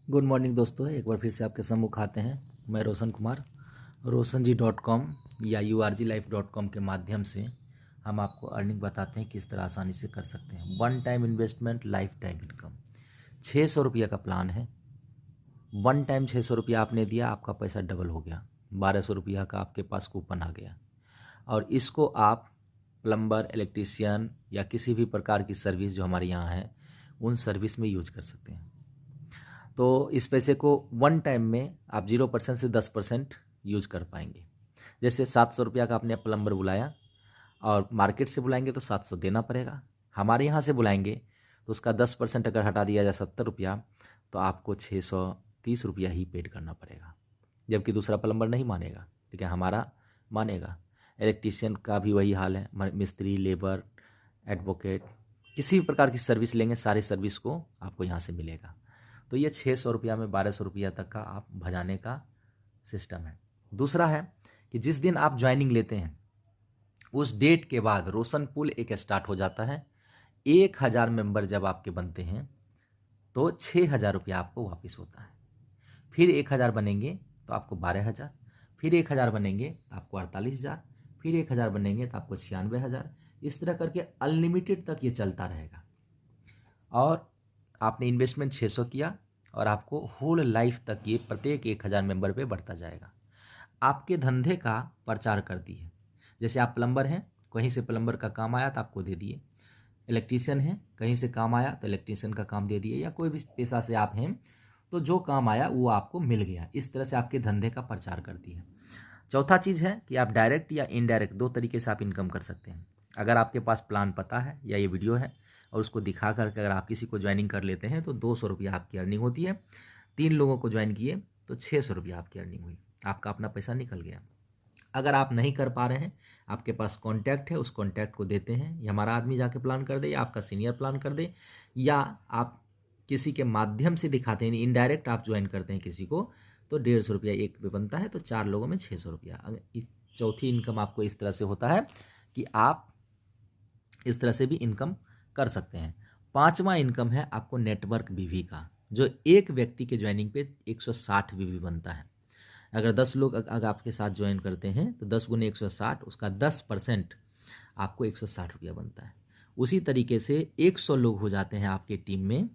Good morning दोस्तों, एक बार फिर से आपके सम्मुख आते हैं। मैं रोशन कुमार, roshanji.com या urglife.com के माध्यम से हम आपको अर्निंग बताते हैं किस तरह आसानी से कर सकते हैं। One time investment, life time income. 600 रुपये का प्लान है। वन टाइम 600 रुपया आपने दिया, आपका पैसा डबल हो गया। 1200 रुपया का आपके पास कूपन आ गया और इसको आप प्लम्बर, इलेक्ट्रीशियन या किसी भी प्रकार की सर्विस जो हमारे यहाँ है उन सर्विस में यूज कर सकते हैं। तो इस पैसे को वन टाइम में आप 0% से 10% यूज कर पाएंगे। जैसे 700 रुपया का आपने प्लम्बर बुलाया और मार्केट से बुलाएंगे तो 700 देना पड़ेगा। हमारे यहाँ से बुलाएंगे तो उसका 10% अगर हटा दिया जाए 70 रुपया, तो आपको 630 रुपया ही पेड करना पड़ेगा। जबकि दूसरा प्लम्बर नहीं मानेगा, ठीक है, हमारा मानेगा। इलेक्ट्रीशियन का भी वही हाल है। मिस्त्री, लेबर, एडवोकेट, किसी भी प्रकार की सर्विस लेंगे, सारी सर्विस को आपको यहाँ से मिलेगा। तो ये 600 रुपया में 1200 रुपया तक का आप भजाने का सिस्टम है। दूसरा है कि जिस दिन आप ज्वाइनिंग लेते हैं उस डेट के बाद रोशन पूल एक स्टार्ट हो जाता है। 1000 मेंबर जब आपके बनते हैं तो 6000 रुपया आपको वापस होता है। फिर 1000 बनेंगे तो आपको 12000, फिर 1000 बनेंगे तो आपको 48000, फिर 1000 बनेंगे तो आपको 96000। इस तरह करके अनलिमिटेड तक ये चलता रहेगा। और आपने इन्वेस्टमेंट 600 किया और आपको होल लाइफ तक ये प्रत्येक 1000 मेंबर पे बढ़ता जाएगा। आपके धंधे का प्रचार करती है। जैसे आप प्लम्बर हैं, कहीं से प्लम्बर का काम आया तो आपको दे दिए। इलेक्ट्रीशियन हैं, कहीं से काम आया तो इलेक्ट्रीशियन का काम दे दिए। या कोई भी पेशा से आप हैं तो जो काम आया वो आपको मिल गया। इस तरह से आपके धंधे का प्रचार करती है। चौथा चीज़ है कि आप डायरेक्ट या इनडायरेक्ट दो तरीके से आप इनकम कर सकते हैं। अगर आपके पास प्लान पता है या ये वीडियो है और उसको दिखा करके अगर आप किसी को ज्वाइनिंग कर लेते हैं तो 200 रुपया आपकी अर्निंग होती है। 3 लोगों को ज्वाइन किए तो 600 रुपया आपकी अर्निंग हुई। आपका अपना पैसा निकल गया। अगर आप नहीं कर पा रहे हैं, आपके पास कॉन्टैक्ट है, उस कॉन्टैक्ट को देते हैं, या हमारा आदमी जाके प्लान कर दे, या आपका सीनियर प्लान कर दे, या आप किसी के माध्यम से दिखाते हैं, इनडायरेक्ट आप ज्वाइन करते हैं किसी को, तो 150 रुपया एक पे बनता है। तो 4 लोगों में 600 रुपया। चौथी इनकम आपको इस तरह से होता है कि आप इस तरह से भी इनकम कर सकते हैं। पांचवा इनकम है आपको नेटवर्क वीवी का, जो एक व्यक्ति के ज्वाइनिंग पे 160 वीवी बनता है। अगर 10 लोग अगर आपके साथ ज्वाइन करते हैं तो 10 गुने 160, उसका 10% आपको 160 रुपया बनता है। उसी तरीके से 100 लोग हो जाते हैं आपके टीम में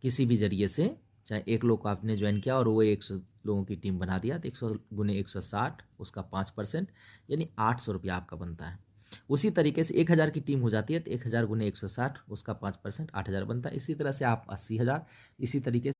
किसी भी जरिए से। चाहे एक लोग को आपने ज्वाइन किया और वो 100 लोगों की टीम बना दिया तो 100 गुने 160, उसका 5% यानी 800 रुपया आपका बनता है। उसी तरीके से 1000 की टीम हो जाती है तो 1000 गुने 160, उसका 5% 8000 बनता है। इसी तरह से आप 80,000, इसी तरीके